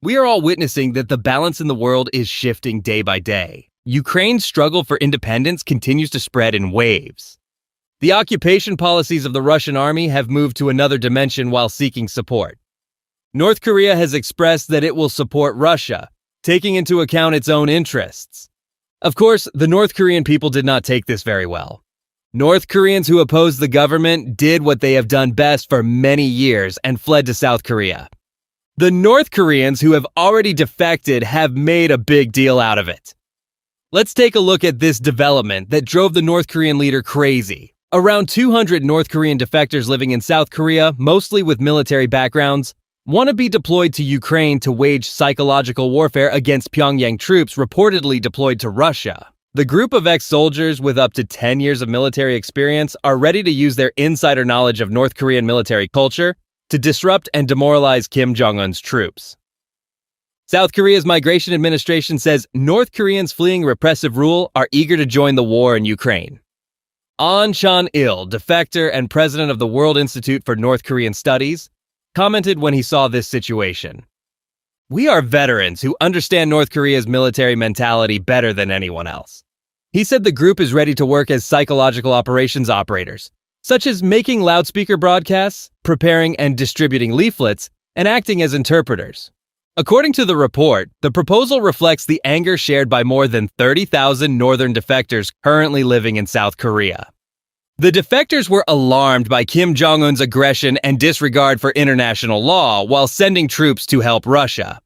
We are all witnessing that the balance in the world is shifting day by day. Ukraine's struggle for independence continues to spread in waves. The occupation policies of the Russian army have moved to another dimension while seeking support. North Korea has expressed that it will support Russia, taking into account its own interests. Of course, the North Korean people did not take this very well. North Koreans who opposed the government did what they have done best for many years and fled to South Korea. The North Koreans who have already defected have made a big deal out of it. Let's take a look at this development that drove the North Korean leader crazy. Around 200 North Korean defectors living in South Korea, mostly with military backgrounds, want to be deployed to Ukraine to wage psychological warfare against Pyongyang troops reportedly deployed to Russia. The group of ex-soldiers with up to 10 years of military experience are ready to use their insider knowledge of North Korean military culture to disrupt and demoralize Kim Jong-un's troops. South Korea's Migration Administration says North Koreans fleeing repressive rule are eager to join the war in Ukraine. Ahn Chan-il, defector and president of the World Institute for North Korean Studies, commented when he saw this situation. "We are veterans who understand North Korea's military mentality better than anyone else." He said the group is ready to work as psychological operations operators, such as making loudspeaker broadcasts, preparing and distributing leaflets, and acting as interpreters. According to the report, the proposal reflects the anger shared by more than 30,000 northern defectors currently living in South Korea. The defectors were alarmed by Kim Jong-un's aggression and disregard for international law while sending troops to help Russia.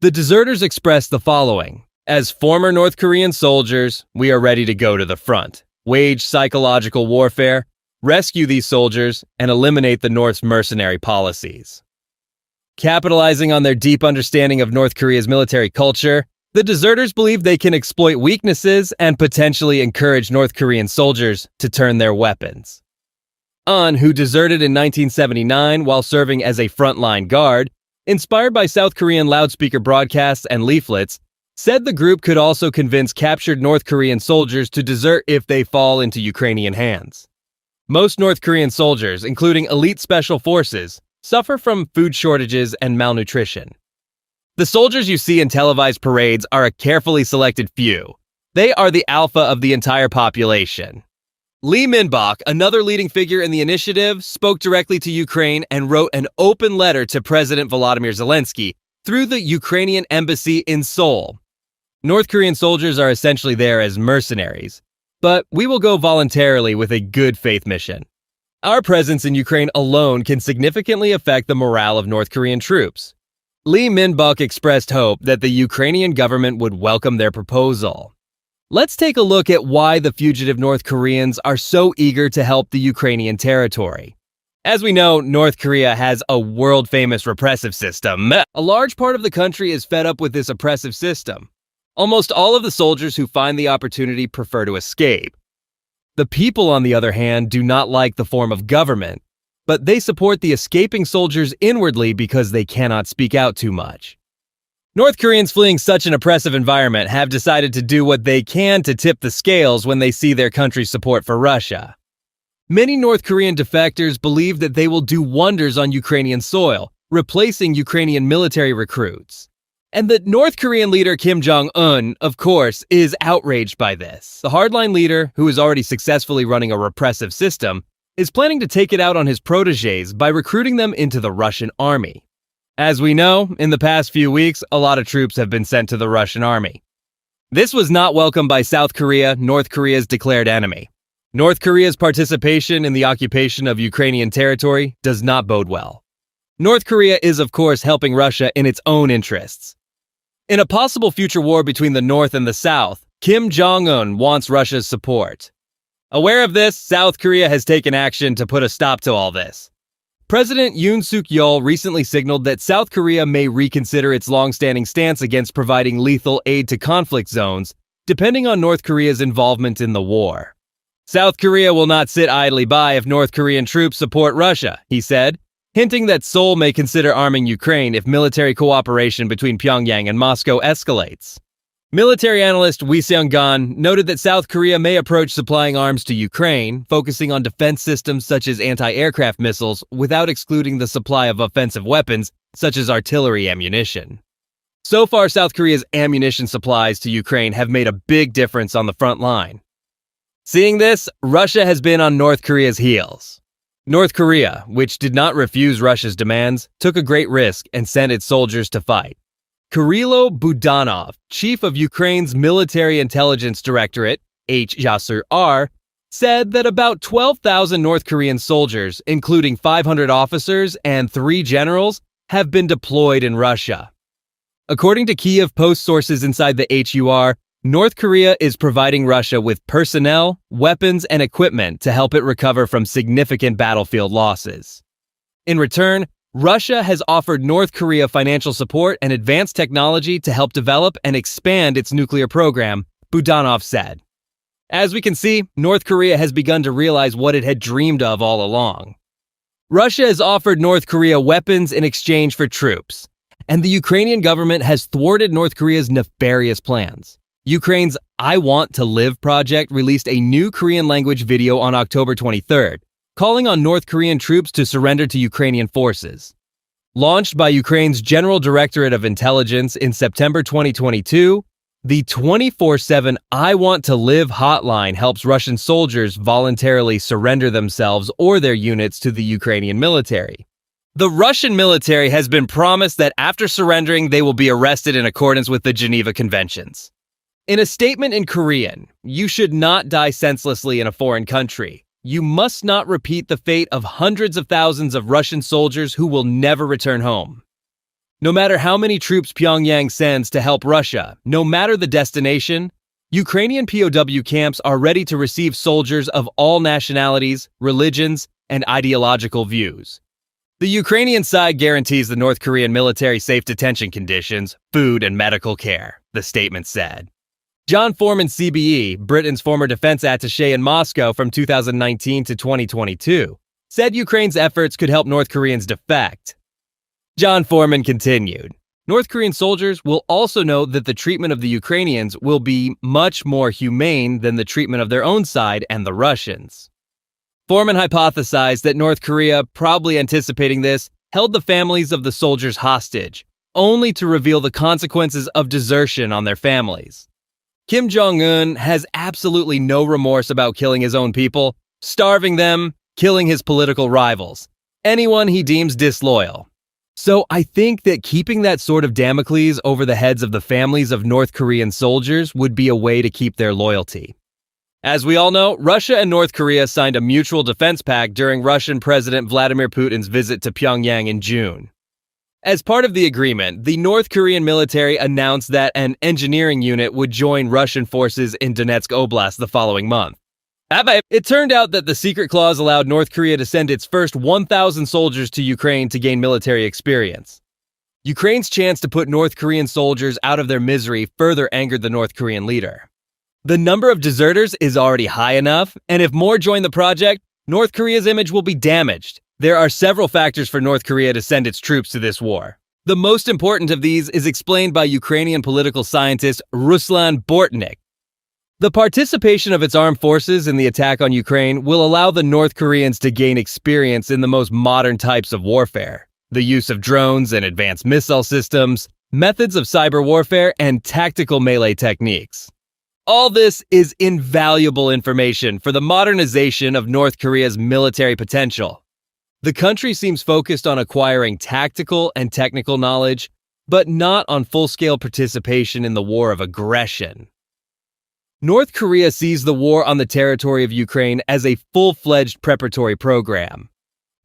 The deserters expressed the following: "As former North Korean soldiers, we are ready to go to the front, wage psychological warfare, rescue these soldiers, and eliminate the North's mercenary policies." Capitalizing on their deep understanding of North Korea's military culture, the deserters believe they can exploit weaknesses and potentially encourage North Korean soldiers to turn their weapons. Ahn, who deserted in 1979 while serving as a frontline guard, inspired by South Korean loudspeaker broadcasts and leaflets, said the group could also convince captured North Korean soldiers to desert if they fall into Ukrainian hands. Most North Korean soldiers, including elite special forces, suffer from food shortages and malnutrition. The soldiers you see in televised parades are a carefully selected few. They are the alpha of the entire population. Lee Min-bok, another leading figure in the initiative, spoke directly to Ukraine and wrote an open letter to President Volodymyr Zelensky through the Ukrainian embassy in Seoul. North Korean soldiers are essentially there as mercenaries, but we will go voluntarily with a good faith mission. Our presence in Ukraine alone can significantly affect the morale of North Korean troops. Lee Min-bok expressed hope that the Ukrainian government would welcome their proposal. Let's take a look at why the fugitive North Koreans are so eager to help the Ukrainian territory. As we know, North Korea has a world-famous repressive system. A large part of the country is fed up with this oppressive system. Almost all of the soldiers who find the opportunity prefer to escape. The people, on the other hand, do not like the form of government, but they support the escaping soldiers inwardly because they cannot speak out too much. North Koreans fleeing such an oppressive environment have decided to do what they can to tip the scales when they see their country's support for Russia. Many North Korean defectors believe that they will do wonders on Ukrainian soil, replacing Ukrainian military recruits. And the North Korean leader Kim Jong-un, of course, is outraged by this. The hardline leader, who is already successfully running a repressive system, is planning to take it out on his protégés by recruiting them into the Russian army. As we know, in the past few weeks, a lot of troops have been sent to the Russian army. This was not welcomed by South Korea, North Korea's declared enemy. North Korea's participation in the occupation of Ukrainian territory does not bode well. North Korea is, of course, helping Russia in its own interests. In a possible future war between the North and the South, Kim Jong-un wants Russia's support. Aware of this, South Korea has taken action to put a stop to all this. President Yoon Suk-yeol recently signaled that South Korea may reconsider its long-standing stance against providing lethal aid to conflict zones, depending on North Korea's involvement in the war. South Korea will not sit idly by if North Korean troops support Russia, he said, hinting that Seoul may consider arming Ukraine if military cooperation between Pyongyang and Moscow escalates. Military analyst Wi Seung-gun noted that South Korea may approach supplying arms to Ukraine, focusing on defense systems such as anti-aircraft missiles without excluding the supply of offensive weapons such as artillery ammunition. So far, South Korea's ammunition supplies to Ukraine have made a big difference on the front line. Seeing this, Russia has been on North Korea's heels. North Korea, which did not refuse Russia's demands, took a great risk and sent its soldiers to fight. Kirilo Budanov, chief of Ukraine's Military Intelligence Directorate, HJSR, said that about 12,000 North Korean soldiers, including 500 officers and 3 generals, have been deployed in Russia. According to Kiev Post sources inside the HUR, North Korea is providing Russia with personnel, weapons, and equipment to help it recover from significant battlefield losses. In return, Russia has offered North Korea financial support and advanced technology to help develop and expand its nuclear program, Budanov said. As we can see, North Korea has begun to realize what it had dreamed of all along. Russia has offered North Korea weapons in exchange for troops, and the Ukrainian government has thwarted North Korea's nefarious plans. Ukraine's I Want to Live project released a new Korean-language video on October 23rd, calling on North Korean troops to surrender to Ukrainian forces. Launched by Ukraine's General Directorate of Intelligence in September 2022, the 24/7 I Want to Live hotline helps Russian soldiers voluntarily surrender themselves or their units to the Ukrainian military. The Russian military has been promised that after surrendering, they will be arrested in accordance with the Geneva Conventions. In a statement in Korean, you should not die senselessly in a foreign country. You must not repeat the fate of hundreds of thousands of Russian soldiers who will never return home. No matter how many troops Pyongyang sends to help Russia, no matter the destination, Ukrainian POW camps are ready to receive soldiers of all nationalities, religions, and ideological views. The Ukrainian side guarantees the North Korean military safe detention conditions, food, and medical care, the statement said. John Foreman, CBE, Britain's former defense attaché in Moscow from 2019 to 2022, said Ukraine's efforts could help North Koreans defect. John Foreman continued, North Korean soldiers will also know that the treatment of the Ukrainians will be much more humane than the treatment of their own side and the Russians. Foreman hypothesized that North Korea, probably anticipating this, held the families of the soldiers hostage, only to reveal the consequences of desertion on their families. Kim Jong-Un has absolutely no remorse about killing his own people, starving them, killing his political rivals, anyone he deems disloyal. So I think that keeping that sword of Damocles over the heads of the families of North Korean soldiers would be a way to keep their loyalty. As we all know, Russia and North Korea signed a mutual defense pact during Russian President Vladimir Putin's visit to Pyongyang in June. As part of the agreement, the North Korean military announced that an engineering unit would join Russian forces in Donetsk Oblast the following month. It turned out that the secret clause allowed North Korea to send its first 1,000 soldiers to Ukraine to gain military experience. Ukraine's chance to put North Korean soldiers out of their misery further angered the North Korean leader. The number of deserters is already high enough, and if more join the project, North Korea's image will be damaged. There are several factors for North Korea to send its troops to this war. The most important of these is explained by Ukrainian political scientist Ruslan Bortnik. The participation of its armed forces in the attack on Ukraine will allow the North Koreans to gain experience in the most modern types of warfare, the use of drones and advanced missile systems, methods of cyber warfare, and tactical melee techniques. All this is invaluable information for the modernization of North Korea's military potential. The country seems focused on acquiring tactical and technical knowledge, but not on full-scale participation in the war of aggression. North Korea sees the war on the territory of Ukraine as a full-fledged preparatory program.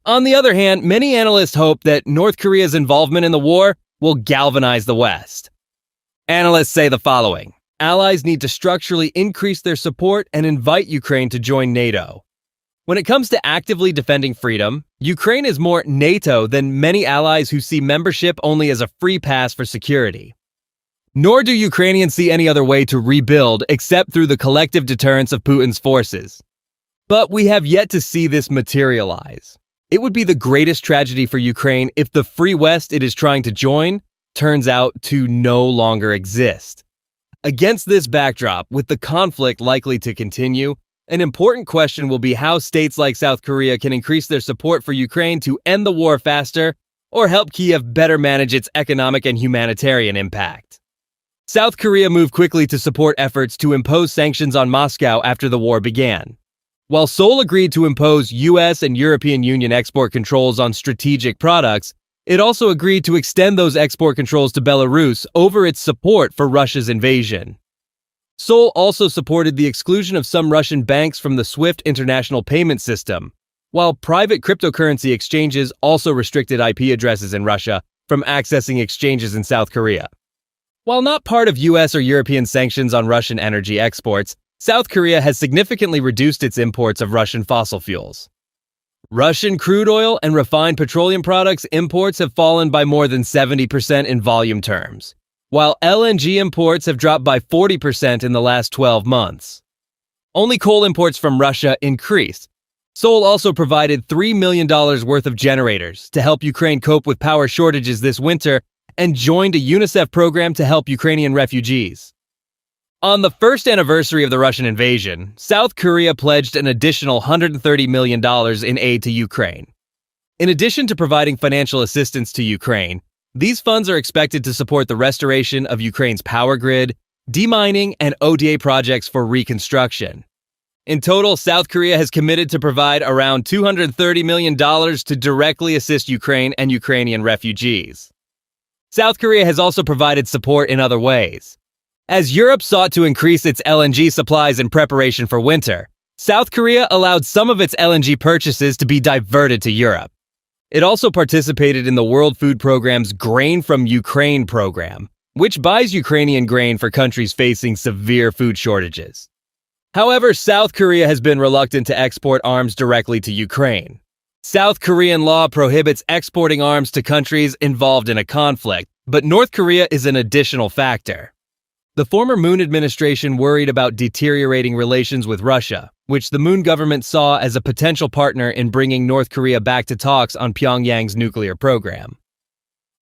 On the other hand, many analysts hope that North Korea's involvement in the war will galvanize the West. Analysts say the following: allies need to structurally increase their support and invite Ukraine to join NATO. When it comes to actively defending freedom, Ukraine is more NATO than many allies who see membership only as a free pass for security. Nor do Ukrainians see any other way to rebuild except through the collective deterrence of Putin's forces. But we have yet to see this materialize. It would be the greatest tragedy for Ukraine if the free West it is trying to join turns out to no longer exist. Against this backdrop, with the conflict likely to continue, an important question will be how states like South Korea can increase their support for Ukraine to end the war faster or help Kiev better manage its economic and humanitarian impact. South Korea moved quickly to support efforts to impose sanctions on Moscow after the war began. While Seoul agreed to impose US and European Union export controls on strategic products, it also agreed to extend those export controls to Belarus over its support for Russia's invasion. Seoul also supported the exclusion of some Russian banks from the SWIFT international payment system, while private cryptocurrency exchanges also restricted IP addresses in Russia from accessing exchanges in South Korea. While not part of US or European sanctions on Russian energy exports, South Korea has significantly reduced its imports of Russian fossil fuels. Russian crude oil and refined petroleum products imports have fallen by more than 70% in volume terms, while LNG imports have dropped by 40% in the last 12 months. Only coal imports from Russia increased. Seoul also provided $3 million worth of generators to help Ukraine cope with power shortages this winter and joined a UNICEF program to help Ukrainian refugees. On the first anniversary of the Russian invasion, South Korea pledged an additional $130 million in aid to Ukraine. In addition to providing financial assistance to Ukraine, these funds are expected to support the restoration of Ukraine's power grid, demining, and ODA projects for reconstruction. In total, South Korea has committed to provide around $230 million to directly assist Ukraine and Ukrainian refugees. South Korea has also provided support in other ways. As Europe sought to increase its LNG supplies in preparation for winter, South Korea allowed some of its LNG purchases to be diverted to Europe. It also participated in the World Food Programme's Grain from Ukraine program, which buys Ukrainian grain for countries facing severe food shortages. However, South Korea has been reluctant to export arms directly to Ukraine. South Korean law prohibits exporting arms to countries involved in a conflict, but North Korea is an additional factor. The former Moon administration worried about deteriorating relations with Russia, which the Moon government saw as a potential partner in bringing North Korea back to talks on Pyongyang's nuclear program.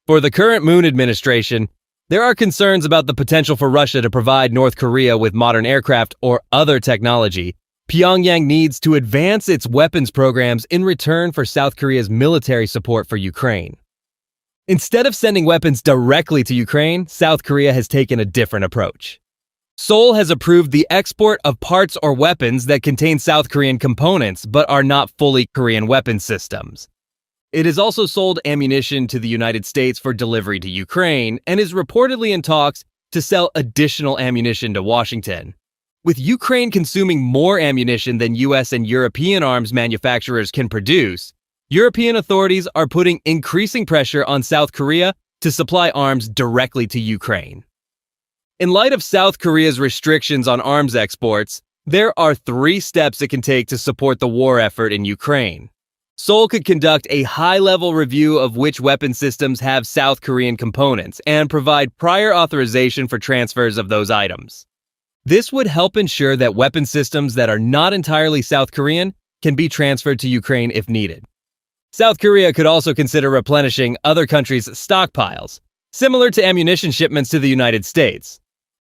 For the current Moon administration, there are concerns about the potential for Russia to provide North Korea with modern aircraft or other technology. Pyongyang needs to advance its weapons programs in return for South Korea's military support for Ukraine. Instead of sending weapons directly to Ukraine, South Korea has taken a different approach. Seoul has approved the export of parts or weapons that contain South Korean components but are not fully Korean weapon systems. It has also sold ammunition to the United States for delivery to Ukraine and is reportedly in talks to sell additional ammunition to Washington. With Ukraine consuming more ammunition than US and European arms manufacturers can produce, European authorities are putting increasing pressure on South Korea to supply arms directly to Ukraine. In light of South Korea's restrictions on arms exports, there are 3 steps it can take to support the war effort in Ukraine. Seoul could conduct a high-level review of which weapon systems have South Korean components and provide prior authorization for transfers of those items. This would help ensure that weapon systems that are not entirely South Korean can be transferred to Ukraine if needed. South Korea could also consider replenishing other countries' stockpiles, similar to ammunition shipments to the United States.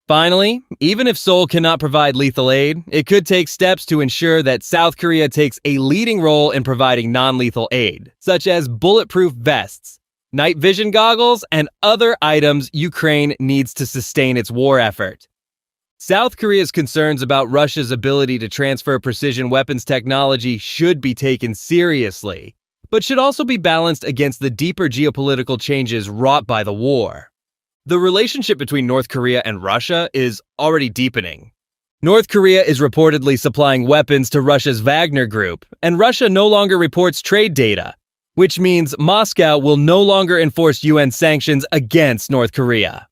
Finally, even if Seoul cannot provide lethal aid, it could take steps to ensure that South Korea takes a leading role in providing non-lethal aid, such as bulletproof vests, night vision goggles, and other items Ukraine needs to sustain its war effort. South Korea's concerns about Russia's ability to transfer precision weapons technology should be taken seriously, but should also be balanced against the deeper geopolitical changes wrought by the war. The relationship between North Korea and Russia is already deepening. North Korea is reportedly supplying weapons to Russia's Wagner Group, and Russia no longer reports trade data, which means Moscow will no longer enforce UN sanctions against North Korea.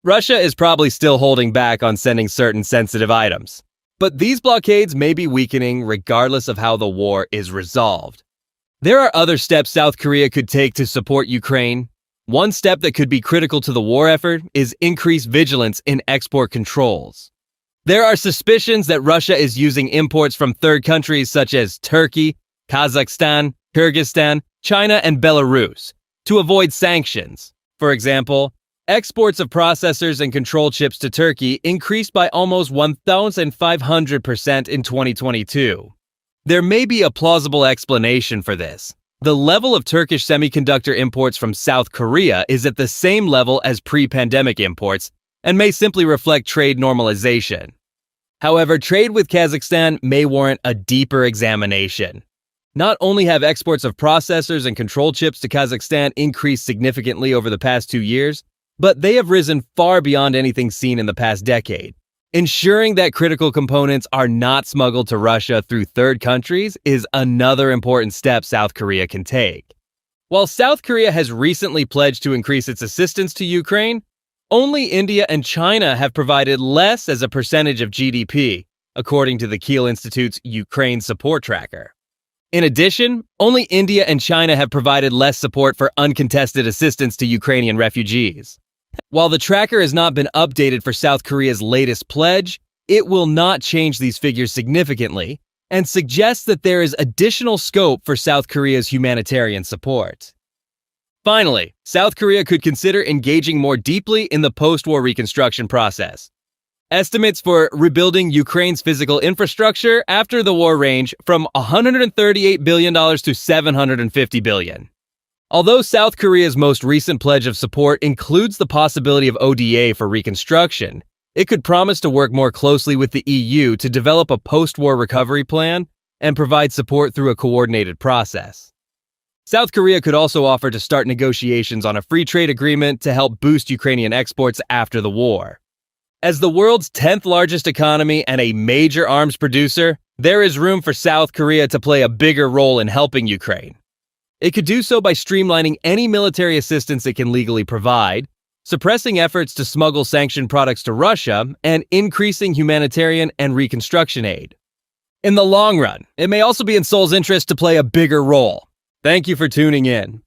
Russia is probably still holding back on sending certain sensitive items, but these blockades may be weakening regardless of how the war is resolved. There are other steps South Korea could take to support Ukraine. One step that could be critical to the war effort is increased vigilance in export controls. There are suspicions that Russia is using imports from third countries such as Turkey, Kazakhstan, Kyrgyzstan, China, and Belarus to avoid sanctions. For example, exports of processors and control chips to Turkey increased by almost 1,500% in 2022. There may be a plausible explanation for this. The level of Turkish semiconductor imports from South Korea is at the same level as pre-pandemic imports and may simply reflect trade normalization. However, trade with Kazakhstan may warrant a deeper examination. Not only have exports of processors and control chips to Kazakhstan increased significantly over the past 2 years, but they have risen far beyond anything seen in the past decade. Ensuring that critical components are not smuggled to Russia through third countries is another important step South Korea can take. While South Korea has recently pledged to increase its assistance to Ukraine, only India and China have provided less as a percentage of GDP, according to the Kiel Institute's Ukraine Support Tracker. In addition, only India and China have provided less support for uncontested assistance to Ukrainian refugees. While the tracker has not been updated for South Korea's latest pledge, it will not change these figures significantly and suggests that there is additional scope for South Korea's humanitarian support. Finally, South Korea could consider engaging more deeply in the post-war reconstruction process. Estimates for rebuilding Ukraine's physical infrastructure after the war range from $138 billion to $750 billion. Although South Korea's most recent pledge of support includes the possibility of ODA for reconstruction, it could promise to work more closely with the EU to develop a post-war recovery plan and provide support through a coordinated process. South Korea could also offer to start negotiations on a free trade agreement to help boost Ukrainian exports after the war. As the world's 10th largest economy and a major arms producer, there is room for South Korea to play a bigger role in helping Ukraine. It could do so by streamlining any military assistance it can legally provide, suppressing efforts to smuggle sanctioned products to Russia, and increasing humanitarian and reconstruction aid. In the long run, it may also be in Seoul's interest to play a bigger role. Thank you for tuning in.